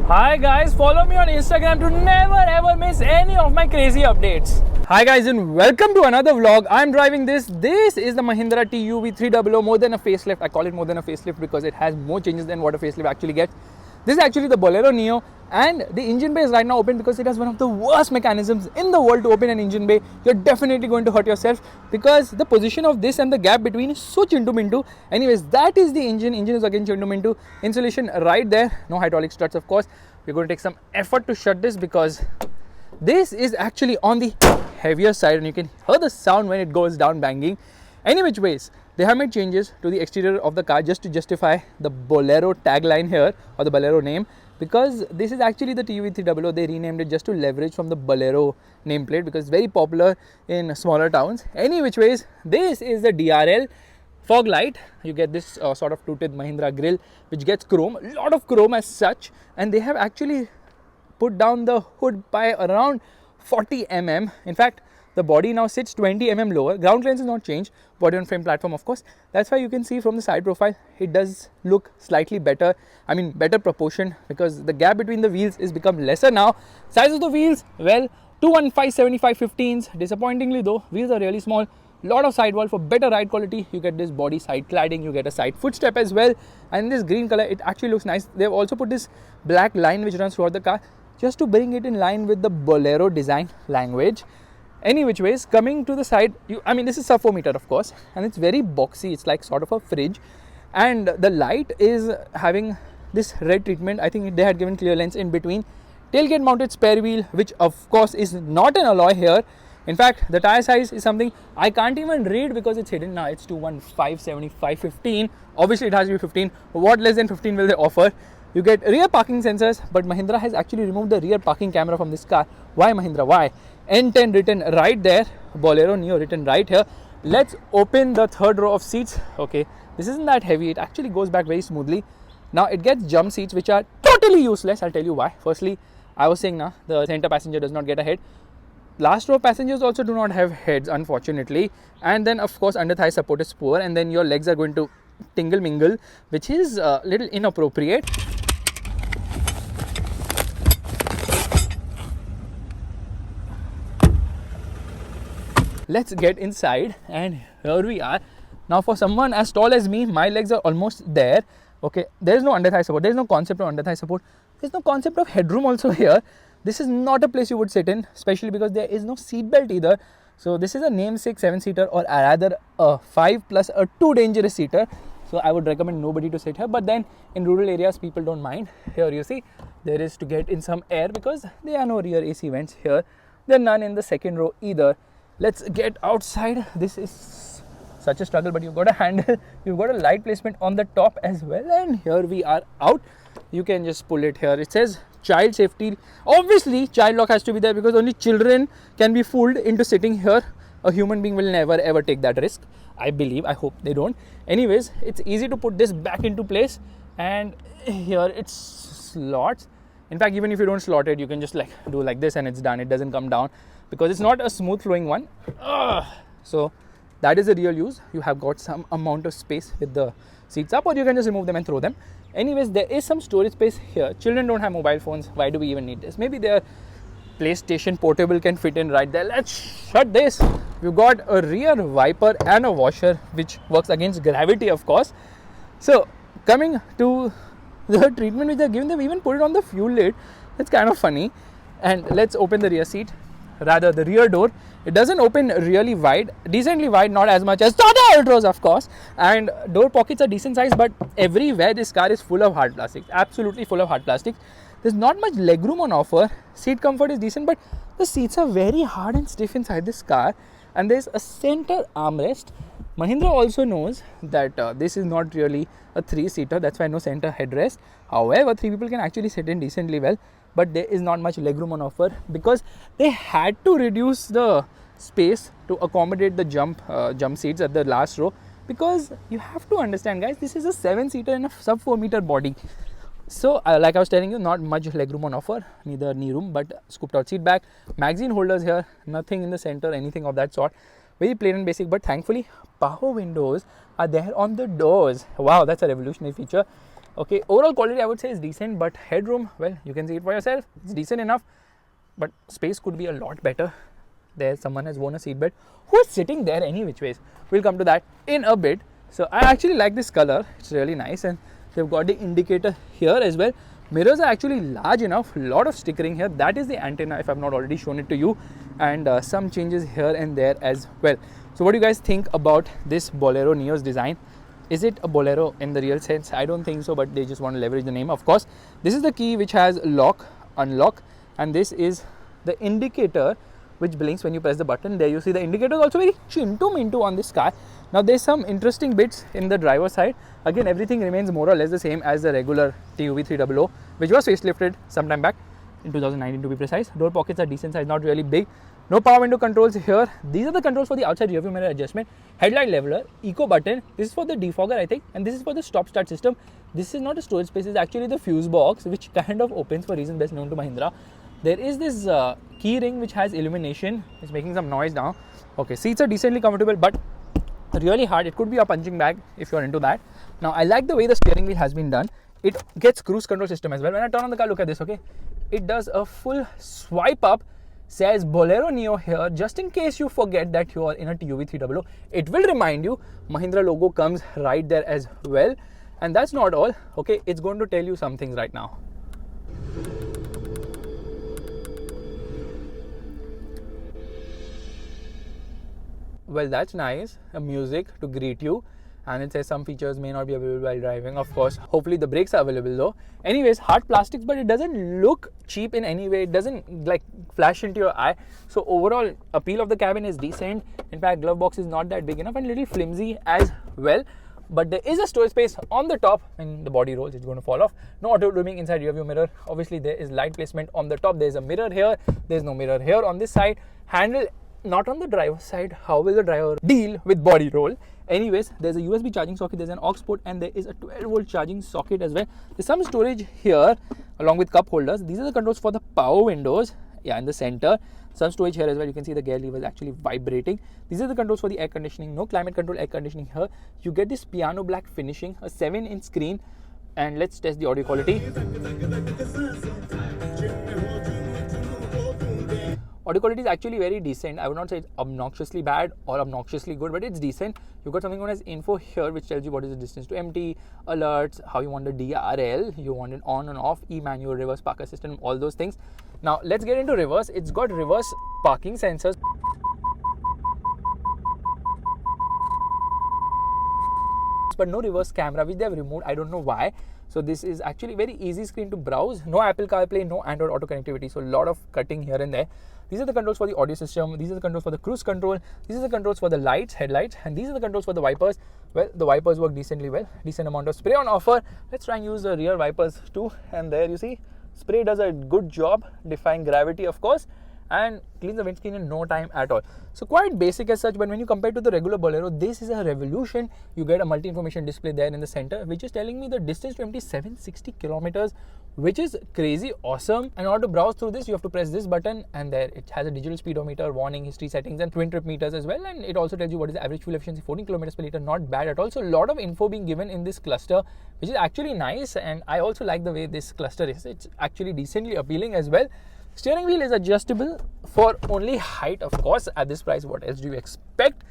Hi guys, follow me on Instagram to never ever miss any of my crazy updates. Hi guys and welcome to another vlog. I'm driving this. This is the Mahindra TUV300, more than a facelift. I call it more than a facelift because it has more changes than what a facelift actually gets. This is actually the Bolero Neo, and the engine bay is right now open because it has one of the worst mechanisms in the world to open an engine bay. You're definitely going to hurt yourself because the position of this and the gap between is so chintu mintu. Anyways, that is the engine. Engine is again chintu mintu. Insulation right there. No hydraulic struts, of course. We're going to take some effort to shut this because this is actually on the heavier side and you can hear the sound when it goes down banging. Any which ways, they have made changes to the exterior of the car just to justify the Bolero tagline here, or the Bolero name, because this is actually the TUV300. They renamed it just to leverage from the Bolero nameplate because it's very popular in smaller towns. Any which ways, this is the DRL fog light. You get this sort of two-tooth Mahindra grille which gets chrome, a lot of chrome as such, and they have actually put down the hood by around 40 mm. In fact, the body now sits 20 mm lower. Ground clearance is not changed. Body on frame platform, of course. That's why you can see from the side profile, it does look slightly better. I mean, better proportion because the gap between the wheels is become lesser now. Size of the wheels, well, 215 75/15s. Disappointingly though, wheels are really small. Lot of sidewall for better ride quality. You get this body side cladding. You get a side footstep as well. And this green color, it actually looks nice. They've also put this black line which runs throughout the car just to bring it in line with the Bolero design language. Any which ways, coming to the side, this is sub 4 meter of course, and it's very boxy. It's like sort of a fridge, and the light is having this red treatment. I think they had given clear lens in between. Tailgate mounted spare wheel, which of course is not an alloy here. In fact, the tire size is something I can't even read because it's hidden now. It's 215 75/15. Obviously, it has to be 15. What less than 15 will they offer? You get rear parking sensors, but Mahindra has actually removed the rear parking camera from this car. Why Mahindra? Why? N10 written right there, Bolero Neo written right here. Let's open the third row of seats. Okay, this isn't that heavy. It actually goes back very smoothly. Now it gets jump seats which are totally useless. I'll tell you why. Firstly, I was saying now the center passenger does not get a head. Last row passengers also do not have heads, unfortunately. And then of course under thigh support is poor, and then your legs are going to tingle mingle, which is a little inappropriate. Let's get inside, and here we are. Now for someone as tall as me, my legs are almost there. Okay, there is no under thigh support. There is no concept of under thigh support. There is no concept of headroom also here. This is not a place you would sit in, especially because there is no seat belt either. So this is a namesake 7-seater, or rather a 5 plus a 2 dangerous seater. So I would recommend nobody to sit here. But then in rural areas, people don't mind. Here you see, there is to get in some air because there are no rear AC vents here. There are none in the second row either. Let's get outside. This is such a struggle, but you've got a handle. You've got a light placement on the top as well. And here we are out. You can just pull it here. It says child safety. Obviously, child lock has to be there because only children can be fooled into sitting here. A human being will never ever take that risk. I believe. I hope they don't. Anyways, it's easy to put this back into place. And here it's slots. In fact, even if you don't slot it, you can just like do like this and it's done. It doesn't come down because it's not a smooth flowing one. So that is the real use. You have got some amount of space with the seats up, or you can just remove them and throw them. Anyways, there is some storage space here. Children don't have mobile phones. Why do we even need this? Maybe their PlayStation Portable can fit in right there. Let's shut this. We've got a rear wiper and a washer which works against gravity, of course. So coming to the treatment which they're giving, they've even put it on the fuel lid. It's kind of funny. And let's open the rear seat, rather the rear door. It doesn't open really wide, decently wide, not as much as Tata Ultras, of course. And door pockets are decent size, but everywhere this car is full of hard plastics, absolutely full of hard plastics. There's not much legroom on offer. Seat comfort is decent, but the seats are very hard and stiff inside this car. And there's a center armrest. Mahindra also knows that this is not really a 3-seater. That's why no center headrest. However, 3 people can actually sit in decently well. But there is not much legroom on offer because they had to reduce the space to accommodate the jump seats at the last row. Because you have to understand, guys, this is a 7-seater in a sub 4 meter body. So like I was telling you, not much legroom on offer, neither knee room, but scooped out seat back. Magazine holders here, nothing in the center, anything of that sort. Very plain and basic, but thankfully power windows are there on the doors. Wow, that's a revolutionary feature. Okay, overall quality I would say is decent, but headroom, well, you can see it for yourself. It's decent enough, but space could be a lot better. There, someone has worn a seatbelt. Who is sitting there any which ways? We'll come to that in a bit. So I actually like this color. It's really nice, and they've got the indicator here as well. Mirrors are actually large enough. Lot of stickering here. That is the antenna, if I've not already shown it to you, and some changes here and there as well. So what do you guys think about this Bolero Neo's design? Is it a Bolero in the real sense? I don't think so, but they just want to leverage the name. Of course, this is the key which has lock, unlock, and this is the indicator which blinks when you press the button. There you see the indicator is also very chintu-mintu on this car. Now there's some interesting bits in the driver's side. Again, everything remains more or less the same as the regular TUV 300, which was facelifted some time back in 2019 to be precise. Door pockets are decent size, not really big. No power window controls here. These are the controls for the outside rear view mirror adjustment. Headlight leveler, eco button. This is for the defogger, I think, and this is for the stop start system. This is not a storage space, it's actually the fuse box, which kind of opens for reason best known to Mahindra. There is this key ring which has illumination. It's making some noise now. Okay, seats are decently comfortable, but really hard. It could be a punching bag if you're into that. Now I like the way the steering wheel has been done. It gets cruise control system as well. When I turn on the car, look at this, okay? It does a full swipe up, says Bolero Neo here, just in case you forget that you are in a TUV 300. It will remind you. Mahindra logo comes right there as well. And that's not all, okay? It's going to tell you some things right now. Well, that's nice. Music to greet you, and it says some features may not be available while driving. Of course, hopefully the brakes are available though. Anyways, hard plastics, but it doesn't look cheap in any way. It doesn't like flash into your eye. So overall appeal of the cabin is decent. In fact, glove box is not that big enough and a little flimsy as well. But there is a storage space on the top. When the body rolls, it's going to fall off. No auto dimming inside rear view mirror. Obviously there is light placement on the top. There's a mirror here. There's no mirror here on this side. Handle not on the driver's side. How will the driver deal with body roll? Anyways, there's a USB charging socket, there's an aux port, and there is a 12-volt charging socket as well. There's some storage here along with cup holders. These are the controls for the power windows. Yeah, in the center. Some storage here as well. You can see the gear lever is actually vibrating. These are the controls for the air conditioning. No climate control air conditioning here. You get this piano black finishing, a 7-inch screen, and let's test the audio quality. Audio quality is actually very decent. I would not say it's obnoxiously bad or obnoxiously good, but it's decent. You've got something known as info here, which tells you what is the distance to empty, alerts, how you want the DRL, you want it on and off, e-manual, reverse park assistant, all those things. Now let's get into reverse. It's got reverse parking sensors, but no reverse camera, which they have removed. I don't know why. So this is actually very easy screen to browse. No Apple CarPlay, no Android Auto connectivity. So a lot of cutting here and there. These are the controls for the audio system. These are the controls for the cruise control. These are the controls for the lights, headlights, and these are the controls for the wipers. Well, the wipers work decently well. Decent amount of spray on offer. Let's try and use the rear wipers too. And there you see, spray does a good job defying gravity, of course, and cleans the windscreen in no time at all. So quite basic as such, but when you compare to the regular Bolero, this is a revolution. You get a multi-information display there in the center, which is telling me the distance to empty 760 kilometers, which is crazy awesome. And in order to browse through this, you have to press this button, and there it has a digital speedometer, warning, history settings, and twin trip meters as well. And it also tells you what is the average fuel efficiency, 14 kilometers per liter, not bad at all. So a lot of info being given in this cluster, which is actually nice. And I also like the way this cluster is. It's actually decently appealing as well. Steering wheel is adjustable for only height, of course. At this price, what else do you expect?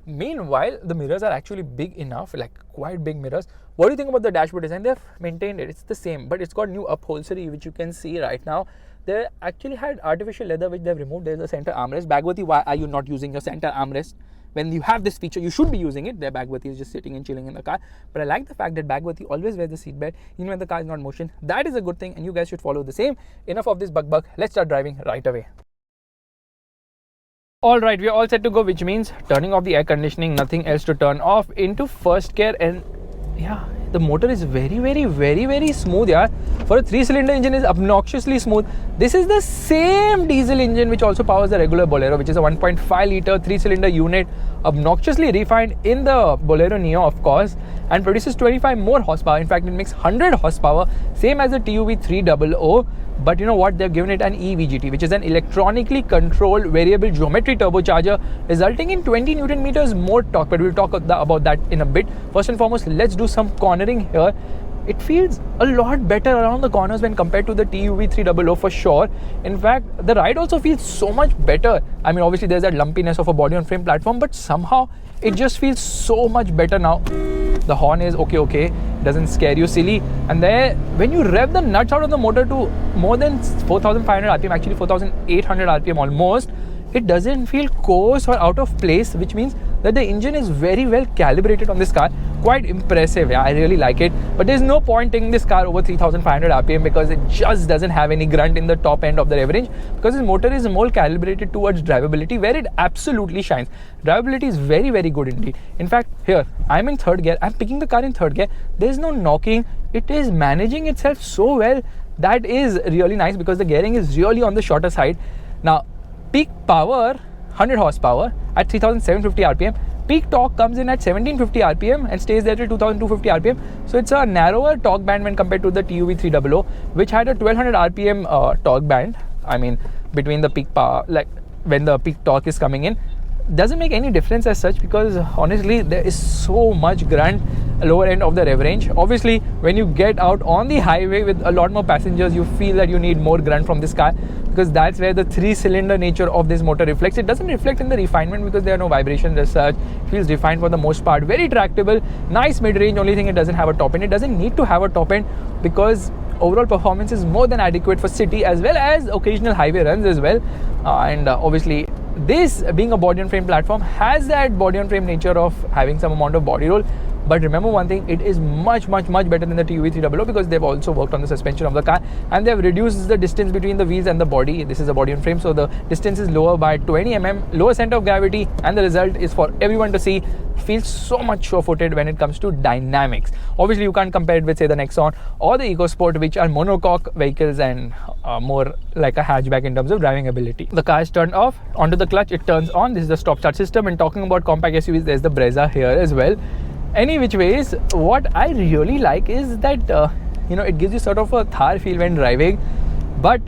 Meanwhile, the mirrors are actually big enough, like quite big mirrors. What do you think about the dashboard design? They've maintained it. It's the same, but it's got new upholstery, which you can see right now. They actually had artificial leather, which they've removed. There's a center armrest. Bhagwati, why are you not using your center armrest? When you have this feature, you should be using it. Their Bhagwati is just sitting and chilling in the car. But I like the fact that Bhagwati always wears the seatbelt, even when the car is not in motion. That is a good thing, and you guys should follow the same. Enough of this bug. Let's start driving right away. Alright, we're all set to go, which means turning off the air conditioning, nothing else to turn off, into first gear. And yeah, the motor is very smooth, yeah. For a 3-cylinder engine, is obnoxiously smooth. This is the same diesel engine which also powers the regular Bolero, which is a 1.5 liter 3-cylinder unit, obnoxiously refined in the Bolero Neo, of course, and produces 25 more horsepower. In fact, it makes 100 horsepower, same as the TUV 300. But you know what? They've given it an EVGT, which is an electronically controlled variable geometry turbocharger, resulting in 20 Newton meters more torque. But we'll talk about that in a bit. First and foremost, let's do some cornering here. it feels a lot better around the corners when compared to the TUV300 for sure. In fact, the ride also feels so much better. I mean, obviously there's that lumpiness of a body on frame platform, but somehow it just feels so much better now. The horn is okay, doesn't scare you silly. And there, when you rev the nuts out of the motor to more than 4,500 RPM, actually 4,800 RPM almost, it doesn't feel coarse or out of place, which means that the engine is very well calibrated on this car. Quite impressive. Yeah, I really like it. But there's no point taking this car over 3,500 RPM because it just doesn't have any grunt in the top end of the rev range, because this motor is more calibrated towards drivability, where it absolutely shines. Drivability is very, very good indeed. In fact, here, I'm in third gear. I'm picking the car in third gear. There's no knocking. It is managing itself so well. That is really nice because the gearing is really on the shorter side. Now, peak power, 100 horsepower at 3,750 RPM. Peak torque comes in at 1750 RPM and stays there till 2250 RPM. So it's a narrower torque band when compared to the TUV300, which had a 1200 RPM torque band. I mean, between the peak power, like when the peak torque is coming in, doesn't make any difference as such, because honestly there is so much grunt lower end of the rev range. Obviously, when you get out on the highway with a lot more passengers, you feel that you need more grunt from this car, because that's where the 3-cylinder nature of this motor reflects. It doesn't reflect in the refinement because there are no vibrations as such. It feels refined for the most part, very tractable, nice mid-range. Only thing, it doesn't have a top end. It doesn't need to have a top end because overall performance is more than adequate for city as well as occasional highway runs as well. Obviously, this being a body on frame platform has that body on frame nature of having some amount of body roll. But remember one thing, it is much better than the TUV300 because they've also worked on the suspension of the car and they've reduced the distance between the wheels and the body. This is a body on frame, so the distance is lower by 20 mm, lower center of gravity, and the result is for everyone to see. Feels so much sure-footed when it comes to dynamics. Obviously, you can't compare it with, say, the Nexon or the EcoSport, which are monocoque vehicles and more like a hatchback in terms of driving ability. The car is turned off. Onto the clutch, it turns on. This is the stop-start system. And talking about compact SUVs, there's the Brezza here as well. Any which ways, what I really like is that it gives you sort of a Thar feel when driving, but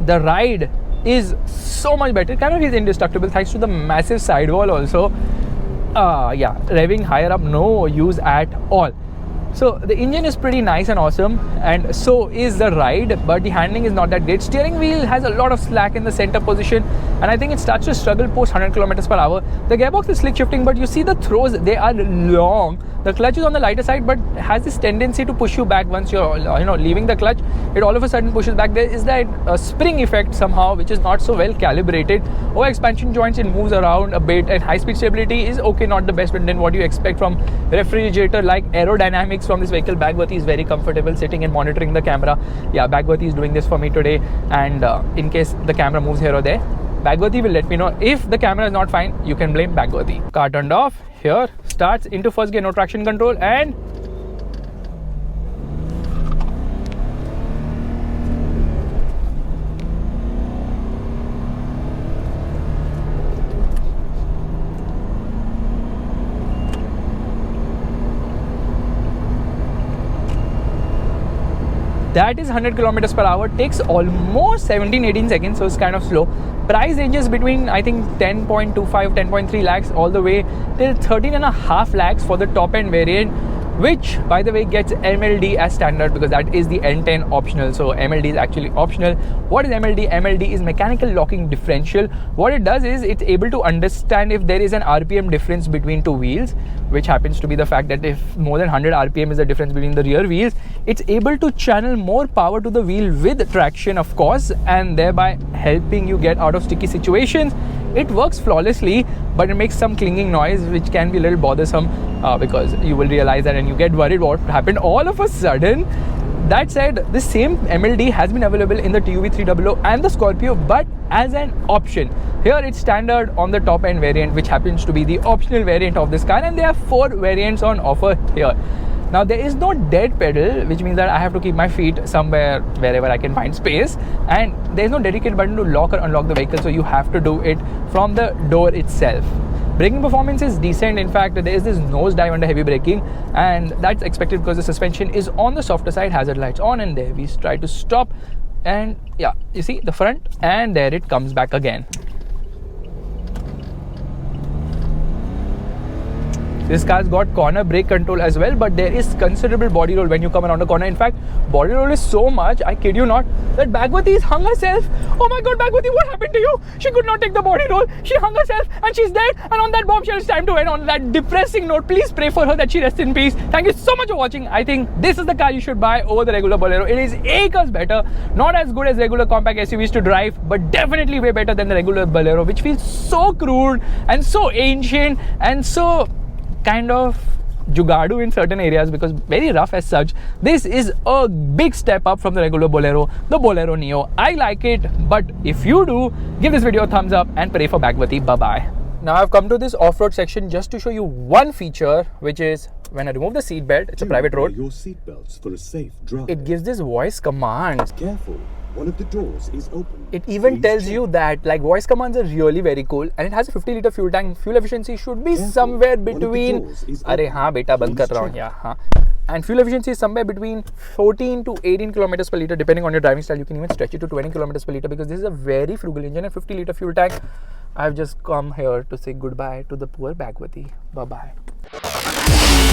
the ride is so much better. It kind of is indestructible thanks to the massive sidewall also. Revving higher up, no use at all. So the engine is pretty nice and awesome, and so is the ride, but the handling is not that great. Steering wheel has a lot of slack in the center position, and I think it starts to struggle post 100 kilometers per hour. The gearbox is slick shifting, but you see the throws, they are long. The clutch is on the lighter side, but has this tendency to push you back once you're leaving the clutch. It all of a sudden pushes back. There is that spring effect somehow, which is not so well calibrated. Over expansion joints, it moves around a bit, and high speed stability is okay, not the best, but then what you expect from refrigerator like aerodynamics from this vehicle. Bagwati is very comfortable sitting and monitoring the camera. Yeah, Bagwati is doing this for me today, and in case the camera moves here or there, Bagwati will let me know. If the camera is not fine, you can blame Bagwati. Car turned off. Here, starts into first gear, no traction control, and that is 100 kilometers per hour. Takes almost 17-18 seconds, so it's kind of slow. Price ranges between, I think, 10.25, 10.3 lakhs all the way till 13.5 lakhs for the top end variant, which by the way gets MLD as standard because that is the N10 optional. So MLD is actually optional. What is MLD? MLD is mechanical locking differential. What it does is it's able to understand if there is an RPM difference between two wheels, which happens to be the fact that if more than 100 RPM is the difference between the rear wheels, it's able to channel more power to the wheel with traction, of course, and thereby helping you get out of sticky situations. It works flawlessly, but it makes some clinging noise, which can be a little bothersome because you will realize that and you get worried what happened all of a sudden. That said, the same MLD has been available in the TUV300 and the Scorpio, but as an option. Here it's standard on the top end variant, which happens to be the optional variant of this car, and there are 4 variants on offer here. Now there is no dead pedal, which means that I have to keep my feet somewhere wherever I can find space, and there is no dedicated button to lock or unlock the vehicle, so you have to do it from the door itself. Braking performance is decent. In fact, there is this nose dive under heavy braking, and that's expected because the suspension is on the softer side. Hazard lights on, and there we try to stop, and yeah, you see the front, and there it comes back again. This car's got corner brake control as well, but there is considerable body roll when you come around the corner. In fact, body roll is so much, I kid you not, that Bhagwati has hung herself. Oh my god, Bhagwati, what happened to you? She could not take the body roll. She hung herself and she's dead. And on that bombshell, it's time to end on that depressing note. Please pray for her that she rests in peace. Thank you so much for watching. I think this is the car you should buy over the regular Bolero. It is acres better. Not as good as regular compact SUVs to drive, but definitely way better than the regular Bolero, which feels so crude and so ancient and so kind of jugadu in certain areas because very rough as such. This is a big step up from the regular Bolero, the Bolero Neo. I like it, but if you do, give this video a thumbs up and pray for Bhagwati. Bye-bye. Now I've come to this off-road section just to show you one feature, which is when I remove the seat belt, it's a private road. Your seat belts for a safe drive. It gives this voice command. Careful, one of the doors is open. It even tells you that like voice commands are really very cool, and it has a 50-liter fuel tank. Fuel efficiency should be somewhere between. Arey haan beta band kar raha hu. Yeah, haan. And fuel efficiency is somewhere between 14 to 18 kilometers per liter, depending on your driving style. You can even stretch it to 20 kilometers per liter because this is a very frugal engine and 50-liter fuel tank. I've just come here to say goodbye to the poor Bhagwati. Bye bye.